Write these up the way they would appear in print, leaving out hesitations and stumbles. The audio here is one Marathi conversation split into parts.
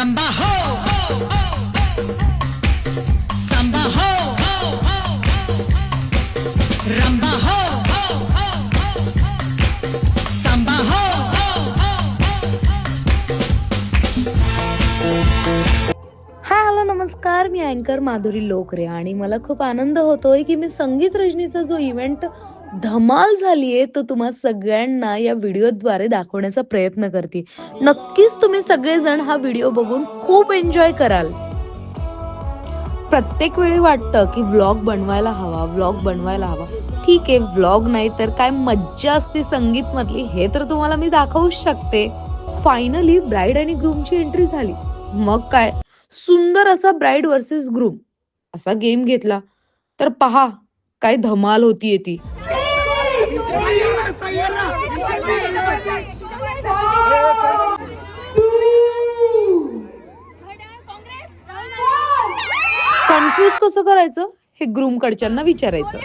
Samba ho, samba ho, ramba ho, samba ho. Hi hello नमस्कार, मी अँकर माधुरी लोकरे आणि मला खूप आनंद होतोय की मी संगीत रजनीचा जो इव्हेंट धमाल झालीये तो तुम्हा सगळ्यांना या व्हिडिओद्वारे दाखवण्याचा प्रयत्न करते. नक्कीच तुम्ही सगळेजण हा व्हिडिओ बघून खूप एन्जॉय कराल. प्रत्येक वेळी वाटतं की व्लॉग बनवायला हवा. ठीक आहे, व्लॉग नाही तर काय मज्जा असते संगीत मधली हे तर तुम्हाला मी दाखवूच शकते. फायनली ब्राईड आणि ग्रूमची एंट्री झाली. मग काय सुंदर असा ब्राईड वर्सेस ग्रूम असा गेम घेतला तर पहा काय धमाल होतीये ती. कन्फ्यूज कसं करायचं हे ग्रूम कडच्यांना विचारायचं.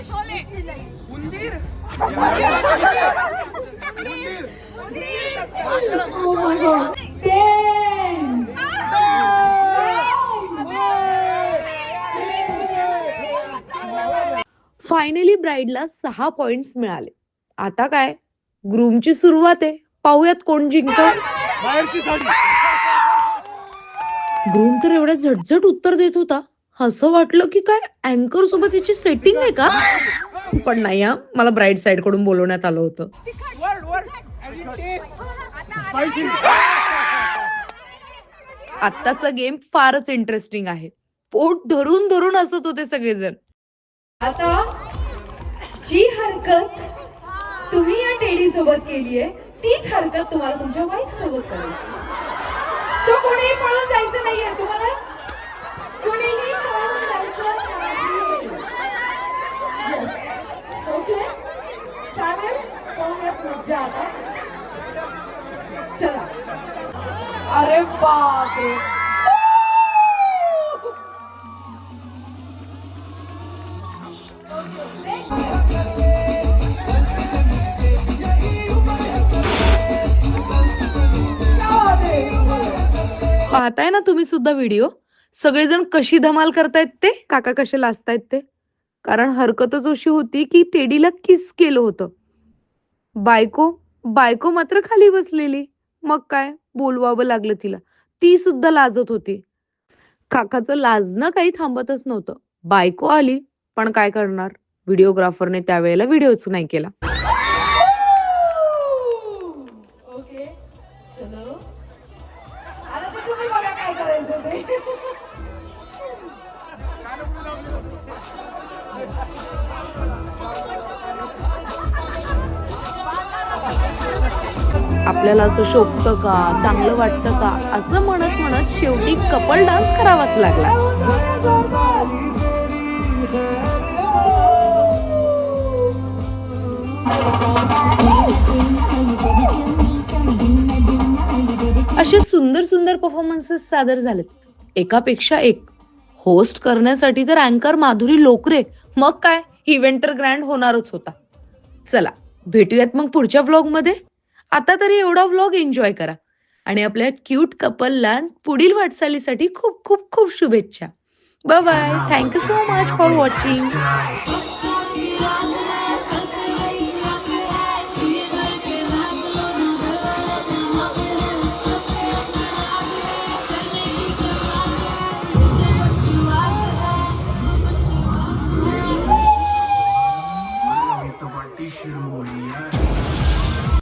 फायनली ब्राईडला 6 पॉइंट्स मिळाले. आता काय ग्रूमची सुरुवात आहे. पाहूयात कोण जिंकतो. ग्रूम तर एवढ्या झटझट उत्तर देत होता असं वाटलं की काय अँकर सोबत याची सेटिंग आहे का. पण नाही हा, मला ब्राईड साइड कडून बोलवण्यात आलं होतं. आत्ताचा गेम फारच इंटरेस्टिंग आहे. पोट धरून धरून हसत होते सगळेजण. आता जी हरकत तुम्ही या टेडी सोबत केली आहे तीच हरकत तुम्हाला तुमच्या वाईफ सोबत करायची. तो कोणीही पळून जायचं नाहीये. तुम्हाला कोणीही पळून जायचं नाही. ओके चालेल, पाहूयात मज्जा आता. चला. अरे बापरे, पाहताय ना तुम्ही सुद्धा व्हिडिओ. सगळेजण कशी धमाल करतायत ते, काका कसे लाजतायत ते. कारण हरकतच अशी होती की टेडीला किस केलं होतं. बायको मात्र खाली बसलेली. मग काय बोलवावं लागलं तिला. ती सुद्धा लाजत होती. काकाचं लाजणं काही थांबतच नव्हतं. बायको आली पण काय करणार, व्हिडिओग्राफरने त्यावेळेला व्हिडिओच नाही केला. ओके चलो. आता तर तुम्ही बघा काय करायचं ते. आपल्याला असं शोभतं का, चांगलं वाटतं का असं म्हणत म्हणत शेवटी कपल डान्स करावाच लागला. असे सुंदर सुंदर परफॉर्मन्सेस सादर झालेत, एकापेक्षा एक. होस्ट करण्यासाठी तर अँकर माधुरी लोकरे. मग काय इव्हेंट तर ग्रँड होणारच होता. चला भेटूयात मग पुढच्या व्लॉग मध्ये. आता तरी एवढा व्लॉग एन्जॉय करा आणि आपल्या क्यूट कपलला पुढील वाटचालीसाठी खूप खूप खूप शुभेच्छा. Bye bye. Thank you so much for watching. तो पार्टी शुरू हो रही है.